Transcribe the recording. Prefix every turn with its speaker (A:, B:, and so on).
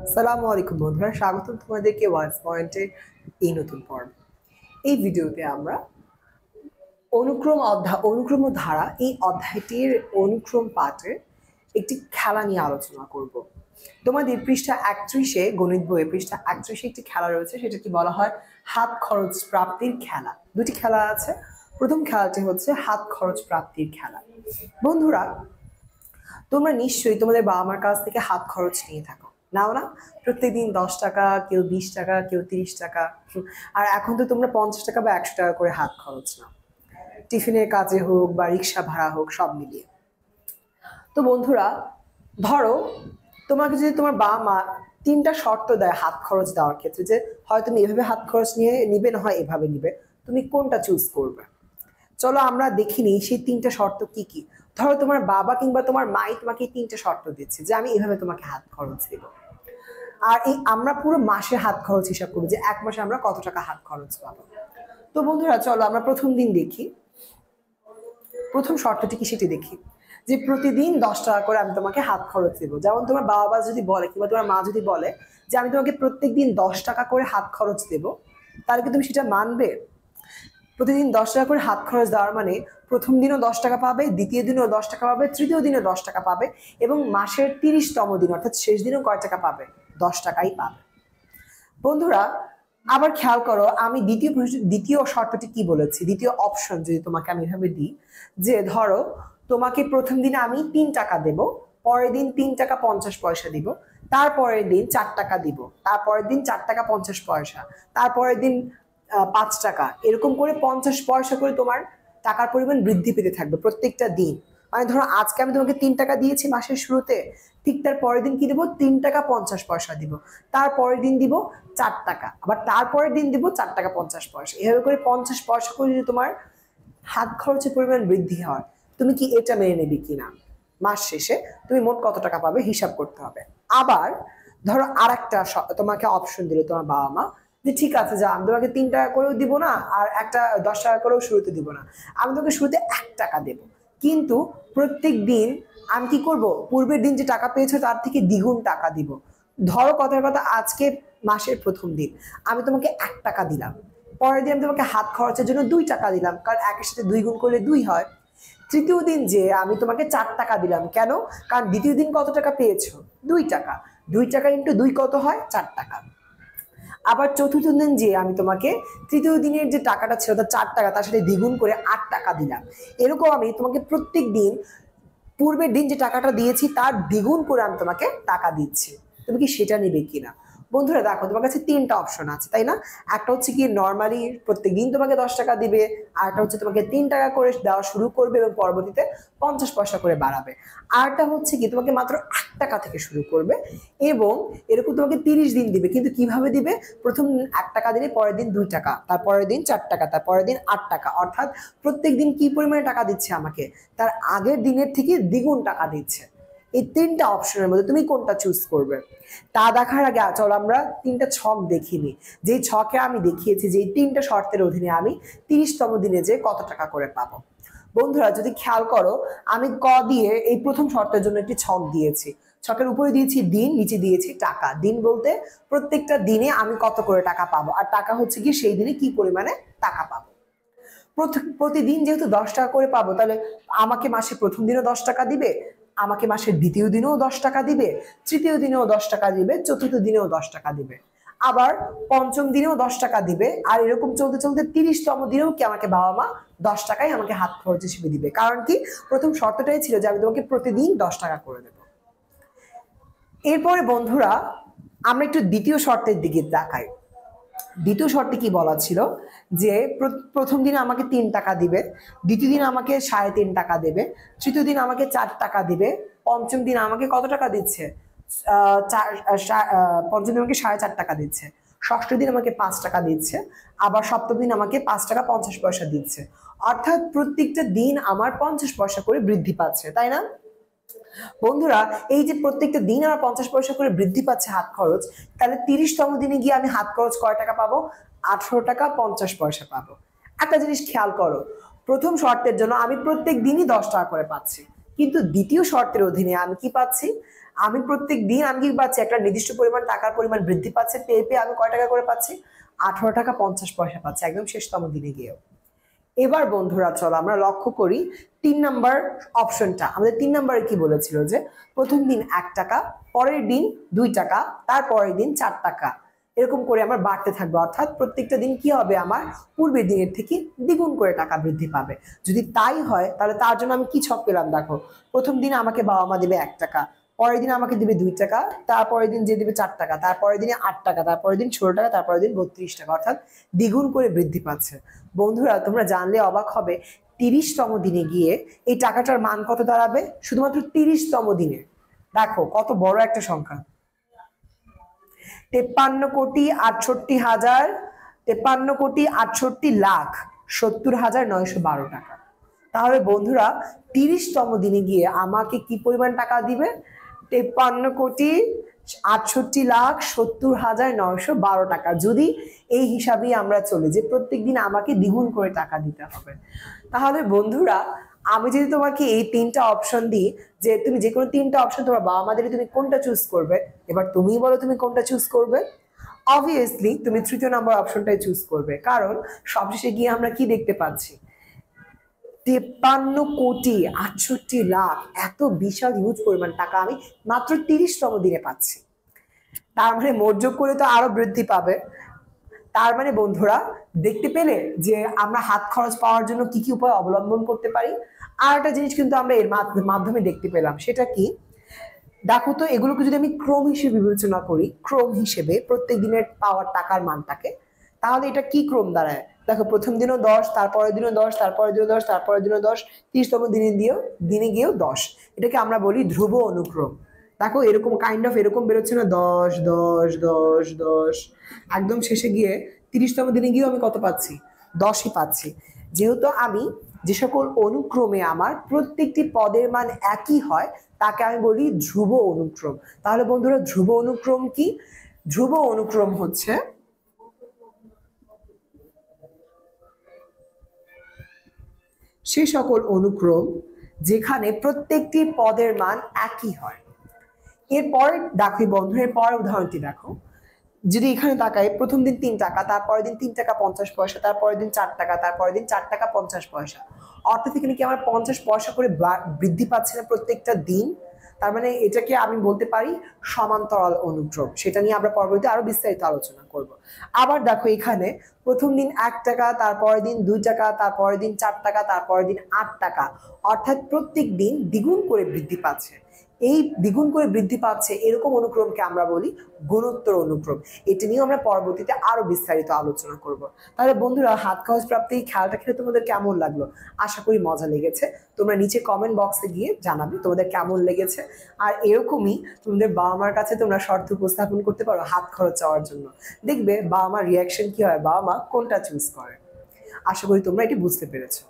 A: আসসালামু আলাইকুম বন্ধুরা, স্বাগতম তোমাদেরকে ওয়ান্স পয়েন্টের এই নতুন পর্ব। এই ভিডিওতে আমরা অনুক্রম ও ধারা এই অধ্যায়টির অনুক্রম পাঠের একটি খেলা নিয়ে আলোচনা করব। তোমাদের পৃষ্ঠা 31-এ, গণিত বইয়ে পৃষ্ঠা 31-এ একটি খেলা রয়েছে, সেটাকে বলা হয় হাত খরচ প্রাপ্তির খেলা। দুটি খেলা আছে। প্রথম খেলাটি হচ্ছে হাত খরচ প্রাপ্তির খেলা। বন্ধুরা, তোমরা নিশ্চয়ই তোমাদের বাবা মার কাছ থেকে হাত খরচ নিয়ে থাকো, নাও না? প্রত্যেকদিন 10 টাকা, কেউ 20 টাকা, কেউ 30 টাকা। আর এখন তো তোমরা 50 টাকা বা 100 টাকা করে হাত খরচ নাও, টিফিনের কাজে হোক বা রিক্সা ভাড়া হোক, সব মিলিয়ে। তো বন্ধুরা, ধরো তোমাকে যদি তোমার বাবা মা তিনটা শর্ত দেয় হাত খরচ দেওয়ার ক্ষেত্রে, যে হয় তুমি এভাবে হাত খরচ নিয়ে নিবে, না হয় এভাবে নিবে, তুমি কোনটা চুজ করবে? চলো আমরা দেখি নিই সেই তিনটা শর্ত কি কি। ধরো তোমার বাবা কিংবা তোমার মাই তোমাকে তিনটা শর্ত দিচ্ছে যে আমি এভাবে তোমাকে হাত খরচ দেব, আর এই আমরা পুরো মাসের হাত খরচ হিসাব করবো যে এক মাসে আমরা কত টাকা হাত খরচ পাবো। তো বন্ধুরা, চলো আমরা প্রথম দিন দেখি। প্রথম শর্তটি কি সেটি দেখি, যে প্রতিদিন 10 টাকা করে আমি তোমাকে হাত খরচ দেবো। যেমন তোমার বাবা যদি বলে কিংবা তোমার মা যদি বলে যে আমি তোমাকে প্রত্যেকদিন 10 টাকা করে হাত খরচ দেবো, তাহলে কি তুমি সেটা মানবে? প্রতিদিন 10 টাকা করে হাত খরচ দেওয়ার মানে প্রথম দিনও 10 টাকা পাবে, দ্বিতীয় দিনও 10 টাকা পাবে, তৃতীয় দিনও 10 টাকা পাবে, এবং মাসের 30তম দিন অর্থাৎ শেষ দিনও কয় টাকা পাবে? 10 টাকাই পাবে। বন্ধুরা, আবার খেয়াল করো, আমি দ্বিতীয় শর্তটি কি বলেছি, দ্বিতীয় অপশন যদি তোমাকে আমি এভাবে দিই, যে ধরো তোমাকে প্রথম দিনে আমি 3 টাকা দেব, পরের দিন 3 টাকা 50 পয়সা দিব, তারপরের দিন 4 টাকা দিব, তারপরের দিন 4 টাকা 50 পয়সা, তারপরের দিন 5 টাকা, এরকম করে 50 পয়সা করে তোমার টাকার পরিমাণ বৃদ্ধি পেতে থাকবে প্রত্যেকটা দিন। মানে ধরো আজকে আমি তোমাকে 3 টাকা দিয়েছি মাসের শুরুতে, ঠিক তার পরের দিন কি দেবো? 3 টাকা 50 পয়সা দিব, তারপরের দিন দিব 4 টাকা, আবার তারপরের দিন দিব 4 টাকা 50 পয়সা। এভাবে করে 50 পয়সা করে যদি তোমার হাত খরচের পরিমাণ বৃদ্ধি হয়, তুমি কি এটা মেনে নেবে কিনা? মাস শেষে তুমি মোট কত টাকা পাবে হিসাব করতে হবে। আবার ধরো আরেকটা তোমাকে অপশন দিল তোমার বাবা মা, যে ঠিক আছে, যা আমি তোমাকে 3 টাকা করেও দিব না, আর একটা 10 টাকা করেও শুরুতে দিব না, আমি তোমাকে শুরুতে 1 টাকা দেবো, কিন্তু প্রত্যেক দিন আমি কি করব? পূর্বের দিন যে টাকা পেয়েছো তার থেকে দ্বিগুণ টাকা দিব। ধরো কথার কথা, আজকে মাসের প্রথম দিন আমি তোমাকে 1 টাকা দিলাম, পরের দিন আমি তোমাকে হাত খরচের জন্য 2 টাকা দিলাম, কারণ একের সাথে 2 গুণ করলে 2 হয়। তৃতীয় দিন যে আমি তোমাকে 4 টাকা দিলাম, কেন? কারণ দ্বিতীয় দিন কত টাকা পেয়েছো? 2 টাকা। 2 টাকা ইন্টু 2 কত হয়? 4 টাকা। আবার চতুর্থ দিন যে আমি তোমাকে তৃতীয় দিনের যে টাকাটা ছিল তার 4 টাকা, তার সাথে দ্বিগুণ করে 8 টাকা দিলাম। এরকম আমি তোমাকে প্রত্যেক দিন পূর্বের দিন যে টাকাটা দিয়েছি তার দ্বিগুণ করে আমি তোমাকে টাকা দিচ্ছি। তুমি কি সেটা নেবে কিনা? বন্ধুরা দেখো, তোমার কাছে তিনটা অপশন আছে, তাই না? একটা হচ্ছে কি নর্মালি প্রত্যেকদিন তোমাকে 10 টাকা দিবে, আর একটা হচ্ছে তোমাকে 3 টাকা করে দেওয়া শুরু করবে এবং পরবর্তীতে 50 পয়সা করে বাড়াবে, আরটা হচ্ছে কি তোমাকে মাত্র 1 টাকা থেকে শুরু করবে এবং এরকম তোমাকে 30 দিন দিবে। কিন্তু কিভাবে দিবে? প্রথম 1 টাকা দিলে পরের দিন 2 টাকা, তারপরের দিন 4 টাকা, তারপরের দিন 8 টাকা, অর্থাৎ প্রত্যেক দিন কি পরিমাণে টাকা দিচ্ছে আমাকে? তার আগের দিনের থেকে দ্বিগুণ টাকা দিচ্ছে। এই তিনটা অপশনের মধ্যে তুমি কোনটা চুজ করবে? তা দেখার আগে চলো আমরা তিনটা ছক দেখিনি, যে ছকে আমি দেখিয়েছি যে এই তিনটা শর্তের অধীনে আমি 30তম দিনে যে কত টাকা করে পাবো। বন্ধুরা যদি খেয়াল করো, আমি ক দিয়ে এই প্রথম শর্তের জন্য একটি ছক দিয়েছি। ছকের উপরে দিয়েছি দিন, নিচে দিয়েছি টাকা। দিন বলতে প্রত্যেকটা দিনে আমি কত করে টাকা পাবো, আর টাকা হচ্ছে কি সেই দিনে কি পরিমাণে টাকা পাবো। প্রতিদিন যেহেতু 10 টাকা করে পাবো, তাহলে আমাকে মাসে প্রথম দিনও 10 টাকা দিবে, আমাকে মাসের দ্বিতীয় দিনেও 10 টাকা দিবে, তৃতীয় দিনেও 10 টাকা দিবে, চতুর্থ দিনেও 10 টাকা দিবে, আবার পঞ্চম দিনেও 10 টাকা দিবে, আর এরকম চলতে চলতে 30তম দিনেও কি আমাকে বাবা মা 10 টাকাই আমাকে হাত খরচ হিসেবে দিবে। কারণ কি? প্রথম শর্তটাই ছিল যে আমি তোমাকে প্রতিদিন 10 টাকা করে দেবো। এরপরে বন্ধুরা, আমরা একটু দ্বিতীয় শর্তের দিকে তাকাই। দ্বিতীয় শর্তে কি বলা ছিল, যে প্রথম দিন আমাকে 3 টাকা দিবে, দ্বিতীয় দিন আমাকে 3.5 টাকা দেবে, তৃতীয় দিন আমাকে 4 টাকা দিবে, পঞ্চম দিন আমাকে কত টাকা দিচ্ছে? পঞ্চম দিন আমাকে 4.5 টাকা দিচ্ছে, ষষ্ঠ দিন আমাকে 5 টাকা দিচ্ছে, আবার সপ্তম দিন আমাকে 5 টাকা 50 পয়সা দিচ্ছে। অর্থাৎ প্রত্যেকটা দিন আমার 50 পয়সা করে বৃদ্ধি পাচ্ছে, তাই না? বন্ধুরা, এই যে প্রত্যেকটা দিন আমার 50 পয়সা করে বৃদ্ধি পাচ্ছে হাত খরচ, তাহলে 30তম দিনে গিয়ে আমি হাত খরচ কয় টাকা পাবো? 18 টাকা 50 পয়সা পাবো। একটা জিনিস খেয়াল করো, প্রথম শর্তের জন্য আমি প্রত্যেক দিনই 10 টাকা করে পাচ্ছি, কিন্তু দ্বিতীয় শর্তের অধীনে আমি কি পাচ্ছি, আমি প্রত্যেক দিন আমি কি পাচ্ছি, একটা নির্দিষ্ট পরিমাণ টাকার পরিমাণ বৃদ্ধি পাচ্ছে, পেয়ে পেয়ে আমি কয় টাকা করে পাচ্ছি, 18 টাকা 50 পয়সা পাচ্ছি একদম শেষতম দিনে গিয়েও। এবার বন্ধুরা চলো আমরা লক্ষ্য করি 3 নম্বর অপশনটা। আমাদের 3 নম্বরে কি বলেছিল যে প্রথম দিন 1 টাকা, পরের দিন 2 টাকা, তার পরের দিন 4 টাকা, এরকম করে আমার বাড়তে থাকবে। অর্থাৎ প্রত্যেকটা দিন কি হবে, আমার পূর্বের দিনের থেকে দ্বিগুণ করে টাকা বৃদ্ধি পাবে। যদি তাই হয় তাহলে তার জন্য আমি কি ছক পেলাম দেখো, প্রথম দিন আমাকে বাবা মা দেবে 1 টাকা, পরের দিন আমাকে দিবে 2 টাকা, তারপরের দিন যে দিবে 4 টাকা, তারপরের দিনে 8 টাকা, তারপরের দিন 16 টাকা, তারপরের দিন 32 টাকা, অর্থাৎ দ্বিগুণ করে বৃদ্ধি পাচ্ছে। বন্ধুরা তোমরা জানলে অবাক হবে, 30তম দিনে গিয়ে এই টাকাটার মান কত দাঁড়াবে, শুধুমাত্র 30তম দিনে। দেখো কত বড় একটা সংখ্যা, 53,68,000, 53,68,70,912 টাকা। তাহলে বন্ধুরা 30তম দিনে গিয়ে আমাকে কি পরিমাণ টাকা দিবে, 53,68,70,912 টাকা। যদি এই হিসাবেই আমরা চলি যে প্রত্যেক দিন আমাকে দ্বিগুণ করে টাকা দিতে হবে, তাহলে বন্ধুরা আমি যদি তোমাকে এই 3টা অপশন দিই, যে তুমি যে কোনো 3টা অপশন তোমার বাবা মা দিলে তুমি কোনটা চুজ করবে, এবার তুমি বলো তুমি কোনটা চুজ করবে। অবভিয়াসলি তুমি 3য় নম্বর অপশনটাই চুজ করবে, কারণ সবশেষে গিয়ে আমরা কি দেখতে পাচ্ছি, 53,68,00,000, এত বিশাল হিউজ পরিমাণ টাকা আমি মাত্র 30তম দিনে পাচ্ছি। তার মানে মোট যোগ করে তো আরো বৃদ্ধি পাবে। তার মানে বন্ধুরা দেখতে পেলে যে আমরা হাত খরচ পাওয়ার জন্য কি কি উপায় অবলম্বন করতে পারি। আর একটা জিনিস কিন্তু আমরা এর মাধ্যমে দেখতে পেলাম, সেটা কি দেখো তো, এগুলোকে যদি আমি ক্রম হিসেবে বিবেচনা করি, ক্রম হিসেবে প্রত্যেক দিনের পাওয়ার টাকার মানটাকে, তাহলে এটা কি ক্রম দাঁড়ায় দেখো, প্রথম দিনও 10, তারপরের দিনও 10, তারপরের দিনও 10, তারপরের দিনও 10, 30তম দিনে গিয়েও 10। এটাকে আমরা বলি ধ্রুব অনুক্রম। দেখো এরকম কাইন্ড অফ এরকম বেরোচ্ছে না, 10 10 10 10, একদম শেষে গিয়ে 30তম দিনে গিয়েও আমি কত পাচ্ছি, 10ই পাচ্ছি। যেহেতু আমি যে সকল অনুক্রমে আমার প্রত্যেকটি পদের মান একই হয় তাকে আমি বলি ধ্রুব অনুক্রম। তাহলে বন্ধুরা ধ্রুব অনুক্রম কি, ধ্রুব অনুক্রম হচ্ছে সে সকল অনুক্রম যেখানে প্রত্যেকটি পদের মান একই হয়। এরপর দেখো বন্ধুরা, এর পরের উদাহরণটি দেখো, যদি এখানে তাকাই, প্রথম দিন 3 টাকা, তারপরের দিন 3 টাকা 50 পয়সা, তারপরের দিন 4 টাকা, তারপরের দিন 4 টাকা 50 পয়সা, অর্থাৎ এখানে কি আমার 50 পয়সা করে বৃদ্ধি পাচ্ছে না প্রত্যেকটা দিন। তার মানে এটাকে আমি বলতে পারি সমান্তরাল অনুক্রম। সেটা নিয়ে আমরা পরবর্তীতে আরো বিস্তারিত আলোচনা করব। আবার দেখো এখানে প্রথম দিন 1 টাকা, তারপরের দিন 2 টাকা, তারপরের দিন 4 টাকা, তারপরের দিন 8 টাকা, অর্থাৎ প্রত্যেক দিন দ্বিগুণ করে বৃদ্ধি পাচ্ছে। এই দ্বিগুণ করে বৃদ্ধি পাচ্ছে এরকম অনুক্রমকে আমরা বলি গুণোত্তর অনুক্রম। এটা নিয়েও আমরা পরবর্তীতে আরো বিস্তারিত আলোচনা করব। তাহলে বন্ধুরা হাত খরচ প্রাপ্তি খেলাটা খেলে তোমাদের কেমন লাগলো, আশা করি মজা লেগেছে। তোমরা নিচে কমেন্ট বক্সে গিয়ে জানাবে তোমাদের কেমন লেগেছে। আর এরকমই তোমাদের বাবা মার কাছে তোমরা শর্ত উপস্থাপন করতে পারো হাত খরচ চাওয়ার জন্য, দেখবে বাবা মার রিয়াকশন কি হয়, বাবা মা কোনটা চুজ করে। আশা করি তোমরা এটি বুঝতে পেরেছো।